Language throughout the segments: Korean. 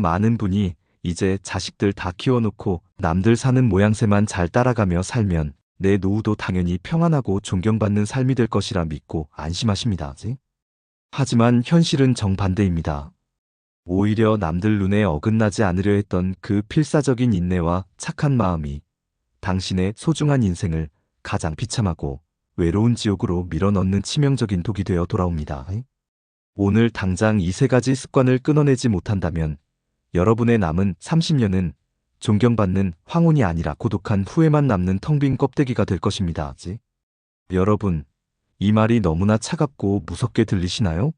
많은 분이 이제 자식들 다 키워놓고 남들 사는 모양새만 잘 따라가며 살면 내 노후도 당연히 평안하고 존경받는 삶이 될 것이라 믿고 안심하십니다. 하지만 현실은 정반대입니다. 오히려 남들 눈에 어긋나지 않으려 했던 그 필사적인 인내와 착한 마음이 당신의 소중한 인생을 가장 비참하고 외로운 지옥으로 밀어넣는 치명적인 독이 되어 돌아옵니다. 오늘 당장 이 세 가지 습관을 끊어내지 못한다면 여러분의 남은 30년은 존경받는 황혼이 아니라 고독한 후회만 남는 텅 빈 껍데기가 될 것입니다. 여러분, 이 말이 너무나 차갑고 무섭게 들리시나요?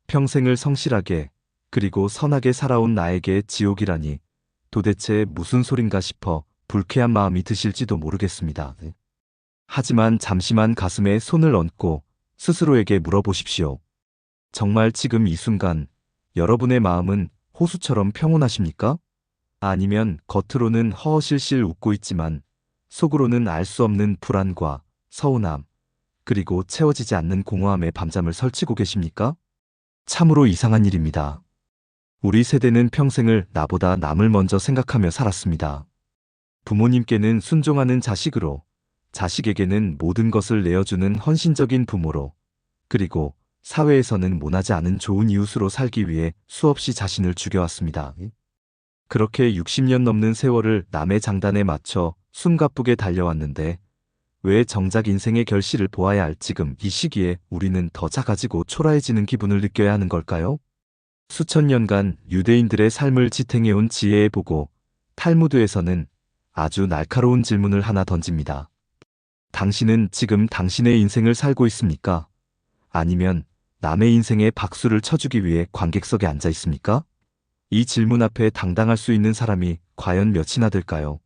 평생을 성실하게 그리고 선하게 살아온 나에게 지옥이라니 도대체 무슨 소린가 싶어 불쾌한 마음이 드실지도 모르겠습니다. 하지만 잠시만 가슴에 손을 얹고 스스로에게 물어보십시오. 정말 지금 이 순간 여러분의 마음은 호수처럼 평온하십니까? 아니면 겉으로는 허허실실 웃고 있지만 속으로는 알 수 없는 불안과 서운함, 그리고 채워지지 않는 공허함에 밤잠을 설치고 계십니까? 참으로 이상한 일입니다. 우리 세대는 평생을 나보다 남을 먼저 생각하며 살았습니다. 부모님께는 순종하는 자식으로, 자식에게는 모든 것을 내어주는 헌신적인 부모로, 그리고 사회에서는 모나지 않은 좋은 이웃으로 살기 위해 수없이 자신을 죽여왔습니다. 그렇게 60년 넘는 세월을 남의 장단에 맞춰 숨가쁘게 달려왔는데 왜 정작 인생의 결실을 보아야 할 지금 이 시기에 우리는 더 작아지고 초라해지는 기분을 느껴야 하는 걸까요? 수천 년간 유대인들의 삶을 지탱해온 지혜에 보고 탈무드에서는 아주 날카로운 질문을 하나 던집니다. 당신은 지금 당신의 인생을 살고 있습니까? 아니면 남의 인생에 박수를 쳐주기 위해 관객석에 앉아 있습니까? 이 질문 앞에 당당할 수 있는 사람이 과연 몇이나 될까요?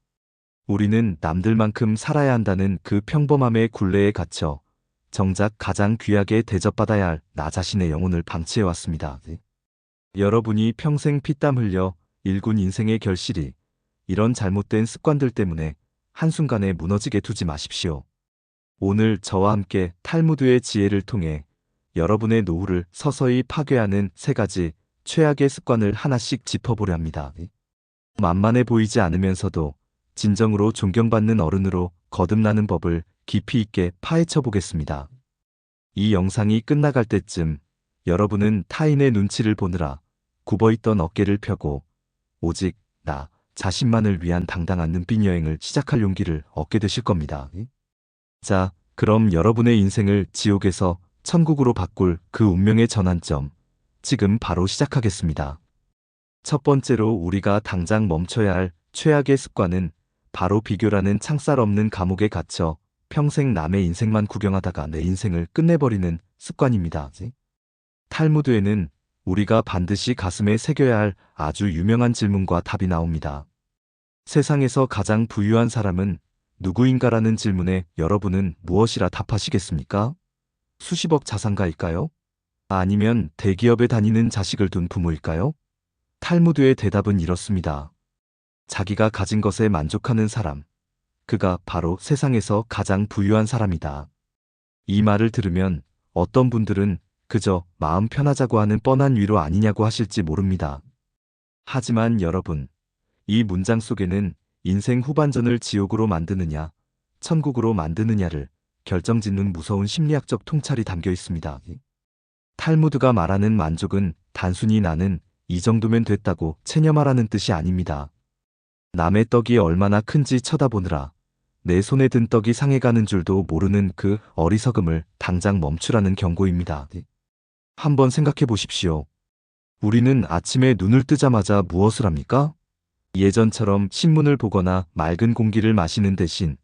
우리는 남들만큼 살아야 한다는 그 평범함의 굴레에 갇혀 정작 가장 귀하게 대접받아야 할 나 자신의 영혼을 방치해왔습니다. 여러분이 평생 피땀 흘려 일군 인생의 결실이 이런 잘못된 습관들 때문에 한순간에 무너지게 두지 마십시오. 오늘 저와 함께 탈무드의 지혜를 통해 여러분의 노후를 서서히 파괴하는 세 가지 최악의 습관을 하나씩 짚어보려 합니다. 만만해 보이지 않으면서도 진정으로 존경받는 어른으로 거듭나는 법을 깊이 있게 파헤쳐 보겠습니다. 이 영상이 끝나갈 때쯤 여러분은 타인의 눈치를 보느라 굽어있던 어깨를 펴고 오직 나 자신만을 위한 당당한 눈빛 여행을 시작할 용기를 얻게 되실 겁니다. 자, 그럼 여러분의 인생을 지옥에서 천국으로 바꿀 그 운명의 전환점, 지금 바로 시작하겠습니다. 첫 번째로 우리가 당장 멈춰야 할 최악의 습관은 바로 비교라는 창살 없는 감옥에 갇혀 평생 남의 인생만 구경하다가 내 인생을 끝내버리는 습관입니다. 탈무드에는 우리가 반드시 가슴에 새겨야 할 아주 유명한 질문과 답이 나옵니다. 세상에서 가장 부유한 사람은 누구인가라는 질문에 여러분은 무엇이라 답하시겠습니까? 수십억 자산가일까요? 아니면 대기업에 다니는 자식을 둔 부모일까요? 탈무드의 대답은 이렇습니다. 자기가 가진 것에 만족하는 사람, 그가 바로 세상에서 가장 부유한 사람이다. 이 말을 들으면 어떤 분들은 그저 마음 편하자고 하는 뻔한 위로 아니냐고 하실지 모릅니다. 하지만 여러분, 이 문장 속에는 인생 후반전을 지옥으로 만드느냐, 천국으로 만드느냐를 결정짓는 무서운 심리학적 통찰이 담겨 있습니다. 탈무드가 말하는 만족은 단순히 나는 이 정도면 됐다고 체념하라는 뜻이 아닙니다. 남의 떡이 얼마나 큰지 쳐다보느라 내 손에 든 떡이 상해가는 줄도 모르는 그 어리석음을 당장 멈추라는 경고입니다. 한번 생각해 보십시오. 우리는 아침에 눈을 뜨자마자 무엇을 합니까? 예전처럼 신문을 보거나 맑은 공기를 마시는 대신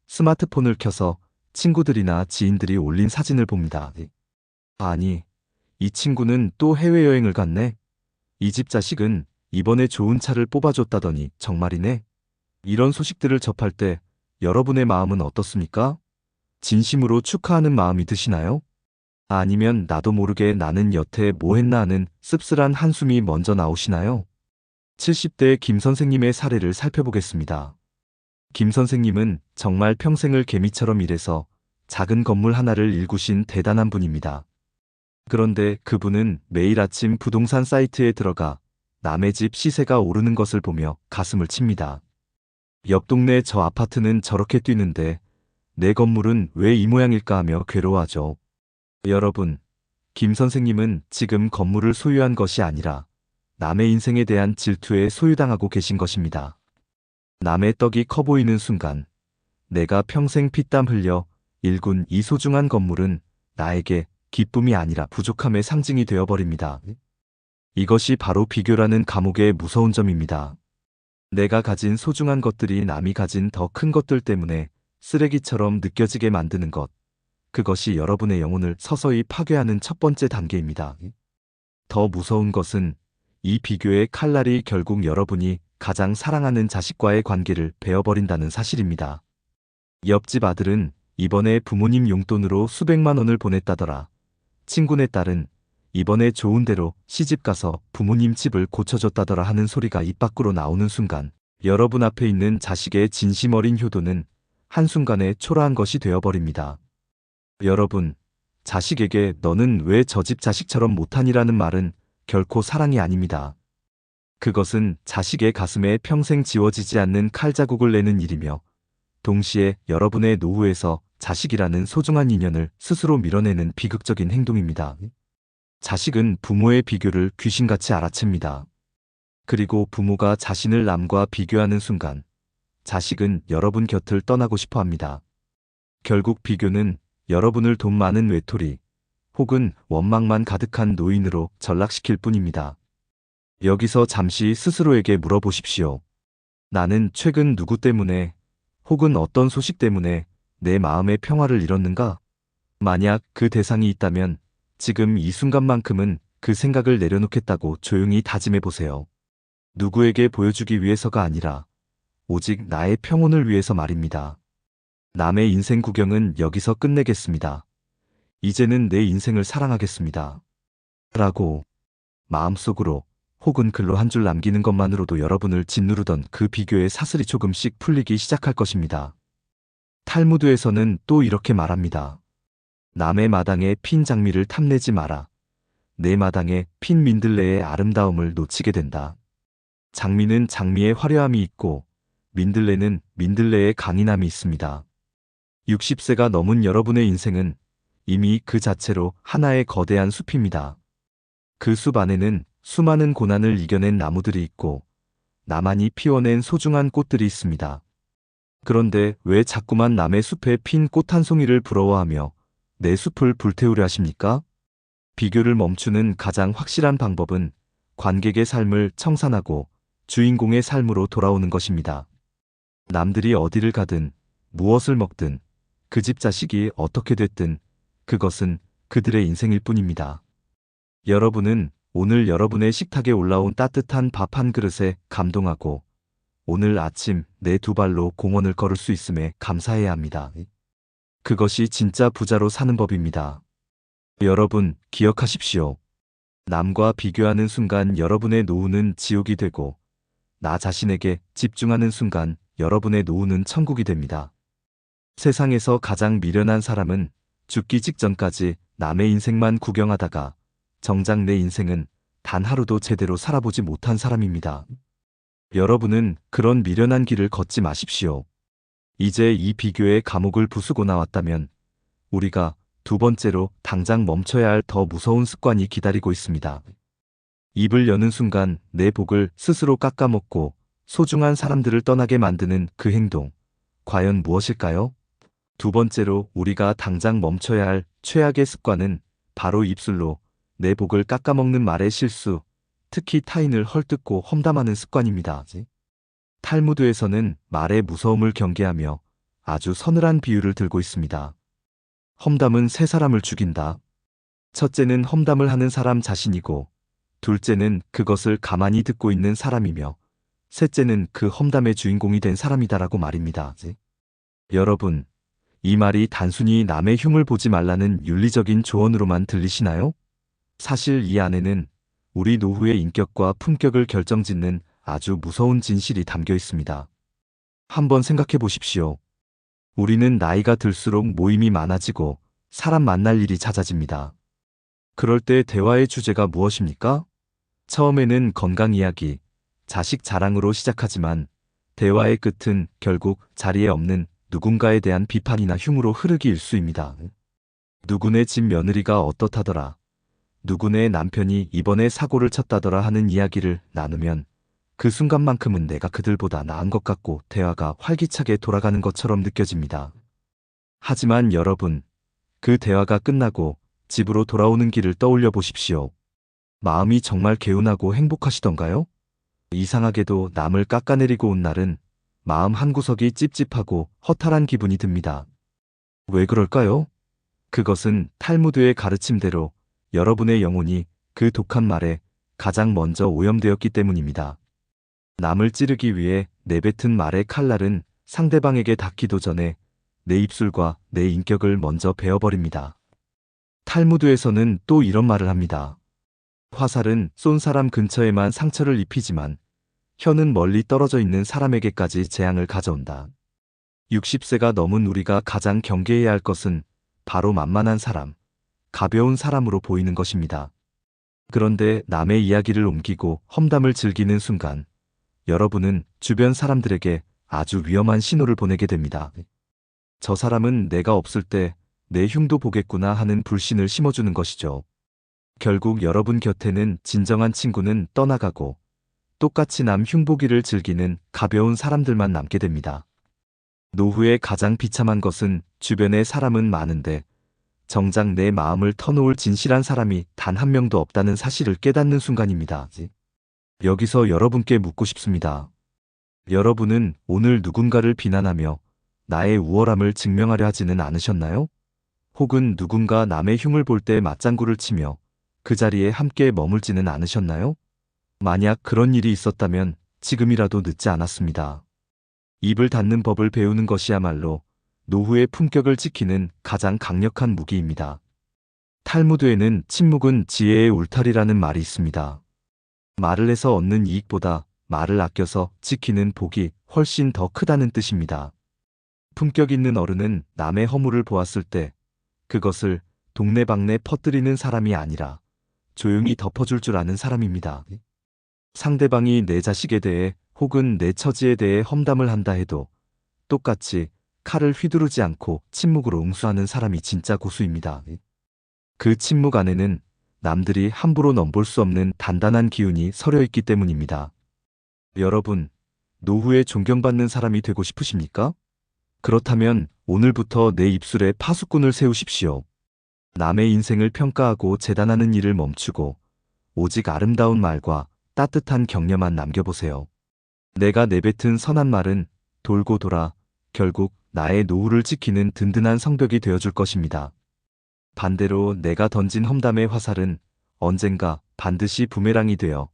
스마트폰을 켜서 친구들이나 지인들이 올린 사진을 봅니다. 아니, 이 친구는 또 해외여행을 갔네. 이 집 자식은 이번에 좋은 차를 뽑아줬다더니 정말이네. 이런 소식들을 접할 때 여러분의 마음은 어떻습니까? 진심으로 축하하는 마음이 드시나요? 아니면 나도 모르게 나는 여태 뭐 했나 하는 씁쓸한 한숨이 먼저 나오시나요? 70대 김 선생님의 사례를 살펴보겠습니다. 김 선생님은 정말 평생을 개미처럼 일해서 작은 건물 하나를 일구신 대단한 분입니다. 그런데 그분은 매일 아침 부동산 사이트에 들어가 남의 집 시세가 오르는 것을 보며 가슴을 칩니다. 옆 동네 저 아파트는 저렇게 뛰는데 내 건물은 왜 이 모양일까 하며 괴로워하죠. 여러분, 김 선생님은 지금 건물을 소유한 것이 아니라 남의 인생에 대한 질투에 소유당하고 계신 것입니다. 남의 떡이 커 보이는 순간 내가 평생 피땀 흘려 일군 이 소중한 건물은 나에게 기쁨이 아니라 부족함의 상징이 되어버립니다. 이것이 바로 비교라는 감옥의 무서운 점입니다. 내가 가진 소중한 것들이 남이 가진 더 큰 것들 때문에 쓰레기처럼 느껴지게 만드는 것. 그것이 여러분의 영혼을 서서히 파괴하는 첫 번째 단계입니다. 더 무서운 것은 이 비교의 칼날이 결국 여러분이 가장 사랑하는 자식과의 관계를 베어버린다는 사실입니다. 옆집 아들은 이번에 부모님 용돈으로 수백만 원을 보냈다더라. 친구네 딸은 이번에 좋은 데로 시집가서 부모님 집을 고쳐줬다더라 하는 소리가 입 밖으로 나오는 순간 여러분 앞에 있는 자식의 진심 어린 효도는 한순간에 초라한 것이 되어버립니다. 여러분, 자식에게 너는 왜 저 집 자식처럼 못하니라는 말은 결코 사랑이 아닙니다. 그것은 자식의 가슴에 평생 지워지지 않는 칼자국을 내는 일이며 동시에 여러분의 노후에서 자식이라는 소중한 인연을 스스로 밀어내는 비극적인 행동입니다. 자식은 부모의 비교를 귀신같이 알아챕니다. 그리고 부모가 자신을 남과 비교하는 순간 자식은 여러분 곁을 떠나고 싶어 합니다. 결국 비교는 여러분을 돈 많은 외톨이 혹은 원망만 가득한 노인으로 전락시킬 뿐입니다. 여기서 잠시 스스로에게 물어보십시오. 나는 최근 누구 때문에 혹은 어떤 소식 때문에 내 마음의 평화를 잃었는가? 만약 그 대상이 있다면 지금 이 순간만큼은 그 생각을 내려놓겠다고 조용히 다짐해 보세요. 누구에게 보여주기 위해서가 아니라 오직 나의 평온을 위해서 말입니다. 남의 인생 구경은 여기서 끝내겠습니다. 이제는 내 인생을 사랑하겠습니다. 라고 마음속으로 혹은 글로 한 줄 남기는 것만으로도 여러분을 짓누르던 그 비교의 사슬이 조금씩 풀리기 시작할 것입니다. 탈무드에서는 또 이렇게 말합니다. 남의 마당에 핀 장미를 탐내지 마라. 내 마당에 핀 민들레의 아름다움을 놓치게 된다. 장미는 장미의 화려함이 있고 민들레는 민들레의 강인함이 있습니다. 60세가 넘은 여러분의 인생은 이미 그 자체로 하나의 거대한 숲입니다. 그 숲 안에는 수많은 고난을 이겨낸 나무들이 있고 나만이 피워낸 소중한 꽃들이 있습니다. 그런데 왜 자꾸만 남의 숲에 핀 꽃 한 송이를 부러워하며 내 숲을 불태우려 하십니까? 비교를 멈추는 가장 확실한 방법은 관객의 삶을 청산하고 주인공의 삶으로 돌아오는 것입니다. 남들이 어디를 가든 무엇을 먹든 그 집 자식이 어떻게 됐든 그것은 그들의 인생일 뿐입니다. 여러분은 오늘 여러분의 식탁에 올라온 따뜻한 밥 한 그릇에 감동하고 오늘 아침 내 두 발로 공원을 걸을 수 있음에 감사해야 합니다. 그것이 진짜 부자로 사는 법입니다. 여러분, 기억하십시오. 남과 비교하는 순간 여러분의 노후는 지옥이 되고 나 자신에게 집중하는 순간 여러분의 노후는 천국이 됩니다. 세상에서 가장 미련한 사람은 죽기 직전까지 남의 인생만 구경하다가 정작 내 인생은 단 하루도 제대로 살아보지 못한 사람입니다. 여러분은 그런 미련한 길을 걷지 마십시오. 이제 이 비교의 감옥을 부수고 나왔다면 우리가 두 번째로 당장 멈춰야 할 더 무서운 습관이 기다리고 있습니다. 입을 여는 순간 내 복을 스스로 깎아먹고 소중한 사람들을 떠나게 만드는 그 행동, 과연 무엇일까요? 두 번째로 우리가 당장 멈춰야 할 최악의 습관은 바로 입술로 내 복을 깎아먹는 말의 실수, 특히 타인을 헐뜯고 험담하는 습관입니다. 탈무드에서는 말의 무서움을 경계하며 아주 서늘한 비유를 들고 있습니다. 험담은 세 사람을 죽인다. 첫째는 험담을 하는 사람 자신이고, 둘째는 그것을 가만히 듣고 있는 사람이며, 셋째는 그 험담의 주인공이 된 사람이다라고 말입니다. 여러분, 이 말이 단순히 남의 흉을 보지 말라는 윤리적인 조언으로만 들리시나요? 사실 이 안에는 우리 노후의 인격과 품격을 결정짓는 아주 무서운 진실이 담겨 있습니다. 한번 생각해 보십시오. 우리는 나이가 들수록 모임이 많아지고 사람 만날 일이 잦아집니다. 그럴 때 대화의 주제가 무엇입니까? 처음에는 건강 이야기, 자식 자랑으로 시작하지만 대화의 끝은 결국 자리에 없는 누군가에 대한 비판이나 흉으로 흐르기 일쑤입니다. 누구네 집 며느리가 어떻다더라. 누구네 남편이 이번에 사고를 쳤다더라 하는 이야기를 나누면 그 순간만큼은 내가 그들보다 나은 것 같고 대화가 활기차게 돌아가는 것처럼 느껴집니다. 하지만 여러분, 그 대화가 끝나고 집으로 돌아오는 길을 떠올려 보십시오. 마음이 정말 개운하고 행복하시던가요? 이상하게도 남을 깎아내리고 온 날은 마음 한구석이 찝찝하고 허탈한 기분이 듭니다. 왜 그럴까요? 그것은 탈무드의 가르침대로 여러분의 영혼이 그 독한 말에 가장 먼저 오염되었기 때문입니다. 남을 찌르기 위해 내뱉은 말의 칼날은 상대방에게 닿기도 전에 내 입술과 내 인격을 먼저 베어버립니다. 탈무드에서는 또 이런 말을 합니다. 화살은 쏜 사람 근처에만 상처를 입히지만 혀는 멀리 떨어져 있는 사람에게까지 재앙을 가져온다. 60세가 넘은 우리가 가장 경계해야 할 것은 바로 만만한 사람, 가벼운 사람으로 보이는 것입니다. 그런데 남의 이야기를 옮기고 험담을 즐기는 순간 여러분은 주변 사람들에게 아주 위험한 신호를 보내게 됩니다. 저 사람은 내가 없을 때 내 흉도 보겠구나 하는 불신을 심어주는 것이죠. 결국 여러분 곁에는 진정한 친구는 떠나가고 똑같이 남 흉보기를 즐기는 가벼운 사람들만 남게 됩니다. 노후의 가장 비참한 것은 주변에 사람은 많은데 정작 내 마음을 터놓을 진실한 사람이 단 한 명도 없다는 사실을 깨닫는 순간입니다. 여기서 여러분께 묻고 싶습니다. 여러분은 오늘 누군가를 비난하며 나의 우월함을 증명하려 하지는 않으셨나요? 혹은 누군가 남의 흉을 볼 때 맞장구를 치며 그 자리에 함께 머물지는 않으셨나요? 만약 그런 일이 있었다면 지금이라도 늦지 않았습니다. 입을 닫는 법을 배우는 것이야말로 노후의 품격을 지키는 가장 강력한 무기입니다. 탈무드에는 침묵은 지혜의 울타리라는 말이 있습니다. 말을 해서 얻는 이익보다 말을 아껴서 지키는 복이 훨씬 더 크다는 뜻입니다. 품격 있는 어른은 남의 허물을 보았을 때 그것을 동네방네 퍼뜨리는 사람이 아니라 조용히 덮어줄 줄 아는 사람입니다. 상대방이 내 자식에 대해 혹은 내 처지에 대해 험담을 한다 해도 똑같이 칼을 휘두르지 않고 침묵으로 응수하는 사람이 진짜 고수입니다. 그 침묵 안에는 남들이 함부로 넘볼 수 없는 단단한 기운이 서려 있기 때문입니다. 여러분, 노후에 존경받는 사람이 되고 싶으십니까? 그렇다면 오늘부터 내 입술에 파수꾼을 세우십시오. 남의 인생을 평가하고 재단하는 일을 멈추고 오직 아름다운 말과 따뜻한 격려만 남겨보세요. 내가 내뱉은 선한 말은 돌고 돌아 결국 나의 노후를 지키는 든든한 성벽이 되어줄 것입니다. 반대로 내가 던진 험담의 화살은 언젠가 반드시 부메랑이 되어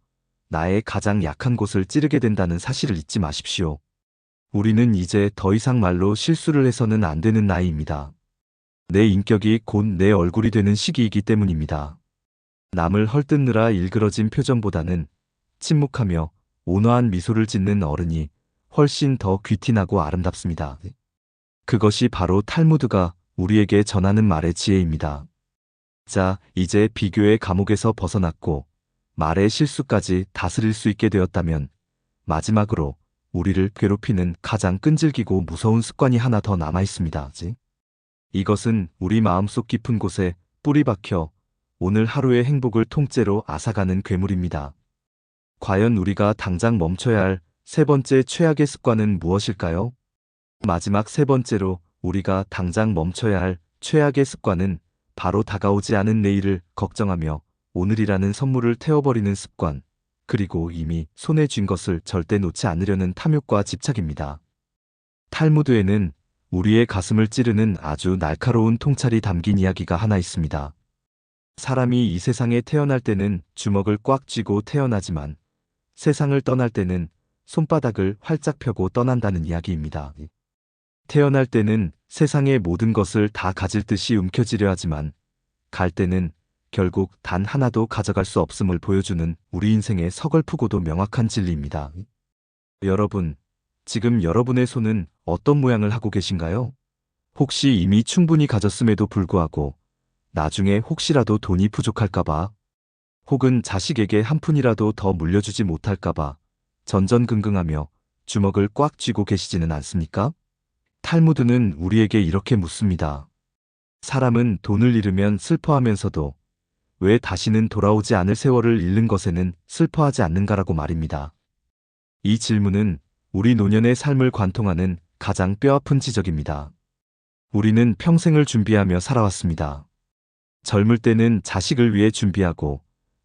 나의 가장 약한 곳을 찌르게 된다는 사실을 잊지 마십시오. 우리는 이제 더 이상 말로 실수를 해서는 안 되는 나이입니다. 내 인격이 곧 내 얼굴이 되는 시기이기 때문입니다. 남을 헐뜯느라 일그러진 표정보다는 침묵하며 온화한 미소를 짓는 어른이 훨씬 더 귀티나고 아름답습니다. 그것이 바로 탈무드가 우리에게 전하는 말의 지혜입니다. 자, 이제 비교의 감옥에서 벗어났고 말의 실수까지 다스릴 수 있게 되었다면 마지막으로 우리를 괴롭히는 가장 끈질기고 무서운 습관이 하나 더 남아 있습니다. 이것은 우리 마음속 깊은 곳에 뿌리 박혀 오늘 하루의 행복을 통째로 앗아가는 괴물입니다. 과연 우리가 당장 멈춰야 할 세 번째 최악의 습관은 무엇일까요? 마지막 세 번째로 우리가 당장 멈춰야 할 최악의 습관은 바로 다가오지 않은 내일을 걱정하며 오늘이라는 선물을 태워버리는 습관, 그리고 이미 손에 쥔 것을 절대 놓지 않으려는 탐욕과 집착입니다. 탈무드에는 우리의 가슴을 찌르는 아주 날카로운 통찰이 담긴 이야기가 하나 있습니다. 사람이 이 세상에 태어날 때는 주먹을 꽉 쥐고 태어나지만 세상을 떠날 때는 손바닥을 활짝 펴고 떠난다는 이야기입니다. 태어날 때는 세상의 모든 것을 다 가질 듯이 움켜쥐려 하지만 갈 때는 결국 단 하나도 가져갈 수 없음을 보여주는 우리 인생의 서글프고도 명확한 진리입니다. 여러분, 지금 여러분의 손은 어떤 모양을 하고 계신가요? 혹시 이미 충분히 가졌음에도 불구하고 나중에 혹시라도 돈이 부족할까봐 혹은 자식에게 한 푼이라도 더 물려주지 못할까봐 전전긍긍하며 주먹을 꽉 쥐고 계시지는 않습니까? 탈무드는 우리에게 이렇게 묻습니다. 사람은 돈을 잃으면 슬퍼하면서도 왜 다시는 돌아오지 않을 세월을 잃는 것에는 슬퍼하지 않는가라고 말입니다. 이 질문은 우리 노년의 삶을 관통하는 가장 뼈아픈 지적입니다. 우리는 평생을 준비하며 살아왔습니다. 젊을 때는 자식을 위해 준비하고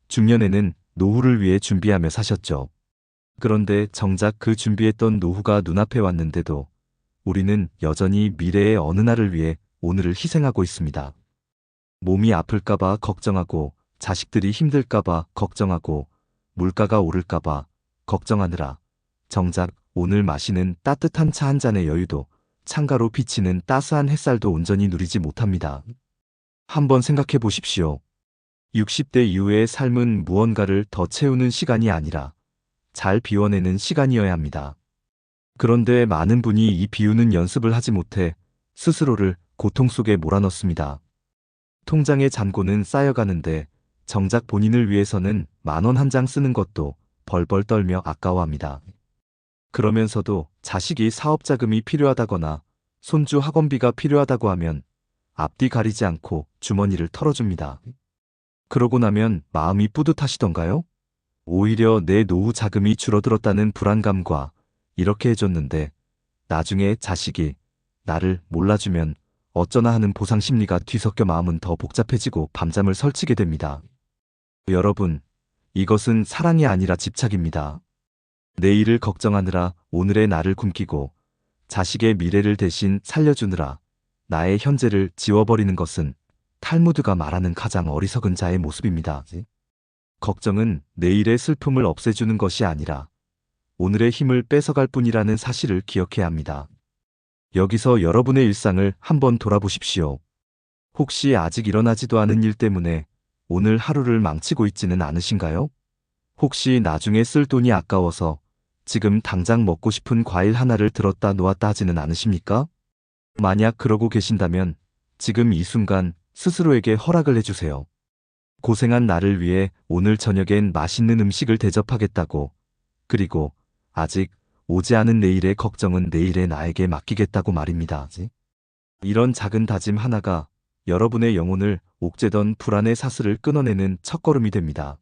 중년에는 노후를 위해 준비하며 사셨죠. 그런데 정작 그 준비했던 노후가 눈앞에 왔는데도 우리는 여전히 미래의 어느 날을 위해 오늘을 희생하고 있습니다. 몸이 아플까봐 걱정하고 자식들이 힘들까봐 걱정하고 물가가 오를까봐 걱정하느라 정작 오늘 마시는 따뜻한 차 한 잔의 여유도 창가로 비치는 따스한 햇살도 온전히 누리지 못합니다. 한번 생각해 보십시오. 60대 이후의 삶은 무언가를 더 채우는 시간이 아니라 잘 비워내는 시간이어야 합니다. 그런데 많은 분이 이 비우는 연습을 하지 못해 스스로를 고통 속에 몰아넣습니다. 통장의 잔고는 쌓여가는데 정작 본인을 위해서는 10,000원 한 장 쓰는 것도 벌벌 떨며 아까워합니다. 그러면서도 자식이 사업 자금이 필요하다거나 손주 학원비가 필요하다고 하면 앞뒤 가리지 않고 주머니를 털어줍니다. 그러고 나면 마음이 뿌듯하시던가요? 오히려 내 노후 자금이 줄어들었다는 불안감과 이렇게 해줬는데 나중에 자식이 나를 몰라주면 어쩌나 하는 보상 심리가 뒤섞여 마음은 더 복잡해지고 밤잠을 설치게 됩니다. 여러분, 이것은 사랑이 아니라 집착입니다. 내일을 걱정하느라 오늘의 나를 굶기고 자식의 미래를 대신 살려주느라 나의 현재를 지워버리는 것은 탈무드가 말하는 가장 어리석은 자의 모습입니다. 걱정은 내일의 슬픔을 없애주는 것이 아니라 오늘의 힘을 뺏어갈 뿐이라는 사실을 기억해야 합니다. 여기서 여러분의 일상을 한번 돌아보십시오. 혹시 아직 일어나지도 않은 일 때문에 오늘 하루를 망치고 있지는 않으신가요? 혹시 나중에 쓸 돈이 아까워서 지금 당장 먹고 싶은 과일 하나를 들었다 놓았다 하지는 않으십니까? 만약 그러고 계신다면 지금 이 순간 스스로에게 허락을 해주세요. 고생한 나를 위해 오늘 저녁엔 맛있는 음식을 대접하겠다고, 그리고 아직 오지 않은 내일의 걱정은 내일의 나에게 맡기겠다고 말입니다. 이런 작은 다짐 하나가 여러분의 영혼을 옥죄던 불안의 사슬을 끊어내는 첫걸음이 됩니다.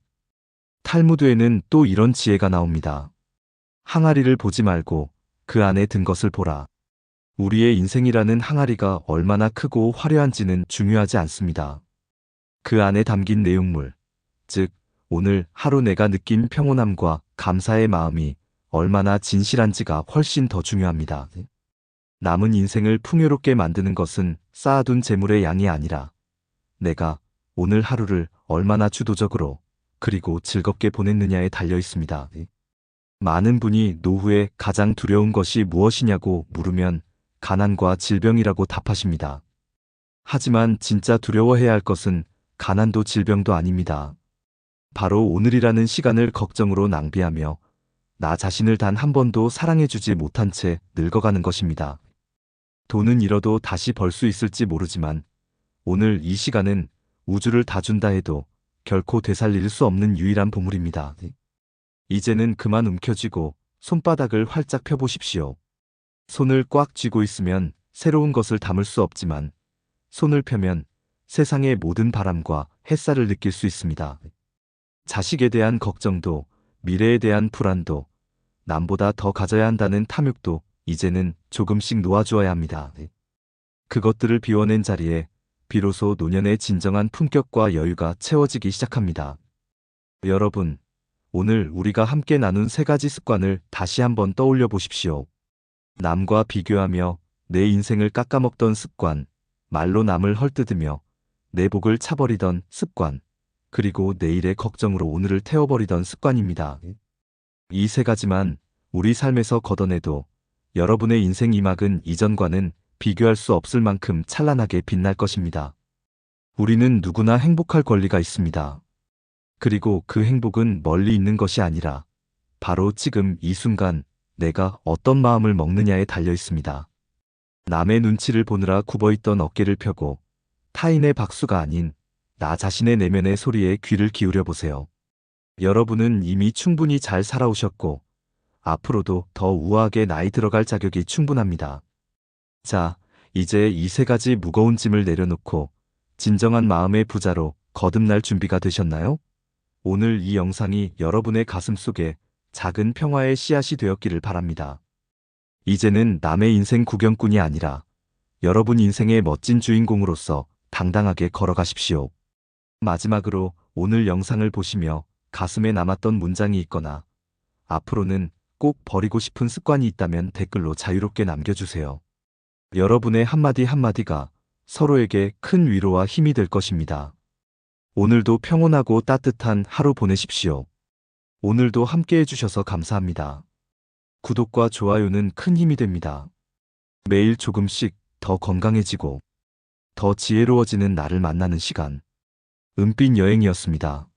탈무드에는 또 이런 지혜가 나옵니다. 항아리를 보지 말고 그 안에 든 것을 보라. 우리의 인생이라는 항아리가 얼마나 크고 화려한지는 중요하지 않습니다. 그 안에 담긴 내용물, 즉 오늘 하루 내가 느낀 평온함과 감사의 마음이 얼마나 진실한지가 훨씬 더 중요합니다. 남은 인생을 풍요롭게 만드는 것은 쌓아둔 재물의 양이 아니라 내가 오늘 하루를 얼마나 주도적으로 그리고 즐겁게 보냈느냐에 달려 있습니다. 많은 분이 노후에 가장 두려운 것이 무엇이냐고 물으면 가난과 질병이라고 답하십니다. 하지만 진짜 두려워해야 할 것은 가난도 질병도 아닙니다. 바로 오늘이라는 시간을 걱정으로 낭비하며 나 자신을 단 한 번도 사랑해주지 못한 채 늙어가는 것입니다. 돈은 잃어도 다시 벌 수 있을지 모르지만 오늘 이 시간은 우주를 다 준다 해도 결코 되살릴 수 없는 유일한 보물입니다. 이제는 그만 움켜쥐고 손바닥을 활짝 펴보십시오. 손을 꽉 쥐고 있으면 새로운 것을 담을 수 없지만 손을 펴면 세상의 모든 바람과 햇살을 느낄 수 있습니다. 자식에 대한 걱정도 미래에 대한 불안도 남보다 더 가져야 한다는 탐욕도 이제는 조금씩 놓아주어야 합니다. 그것들을 비워낸 자리에 비로소 노년의 진정한 품격과 여유가 채워지기 시작합니다. 여러분, 오늘 우리가 함께 나눈 3가지 습관을 다시 한번 떠올려 보십시오. 남과 비교하며 내 인생을 깎아먹던 습관, 말로 남을 헐뜯으며 내 복을 차버리던 습관, 그리고 내일의 걱정으로 오늘을 태워버리던 습관입니다. 이 3가지만 우리 삶에서 걷어내도 여러분의 인생 이막은 이전과는 비교할 수 없을 만큼 찬란하게 빛날 것입니다. 우리는 누구나 행복할 권리가 있습니다. 그리고 그 행복은 멀리 있는 것이 아니라 바로 지금 이 순간 내가 어떤 마음을 먹느냐에 달려 있습니다. 남의 눈치를 보느라 굽어있던 어깨를 펴고 타인의 박수가 아닌 나 자신의 내면의 소리에 귀를 기울여 보세요. 여러분은 이미 충분히 잘 살아오셨고, 앞으로도 더 우아하게 나이 들어갈 자격이 충분합니다. 자, 이제 이 세 가지 무거운 짐을 내려놓고 진정한 마음의 부자로 거듭날 준비가 되셨나요? 오늘 이 영상이 여러분의 가슴 속에 작은 평화의 씨앗이 되었기를 바랍니다. 이제는 남의 인생 구경꾼이 아니라 여러분 인생의 멋진 주인공으로서 당당하게 걸어가십시오. 마지막으로 오늘 영상을 보시며 가슴에 남았던 문장이 있거나 앞으로는 꼭 버리고 싶은 습관이 있다면 댓글로 자유롭게 남겨주세요. 여러분의 한마디 한마디가 서로에게 큰 위로와 힘이 될 것입니다. 오늘도 평온하고 따뜻한 하루 보내십시오. 오늘도 함께 해주셔서 감사합니다. 구독과 좋아요는 큰 힘이 됩니다. 매일 조금씩 더 건강해지고 더 지혜로워지는 나를 만나는 시간. 은빛 여행이었습니다.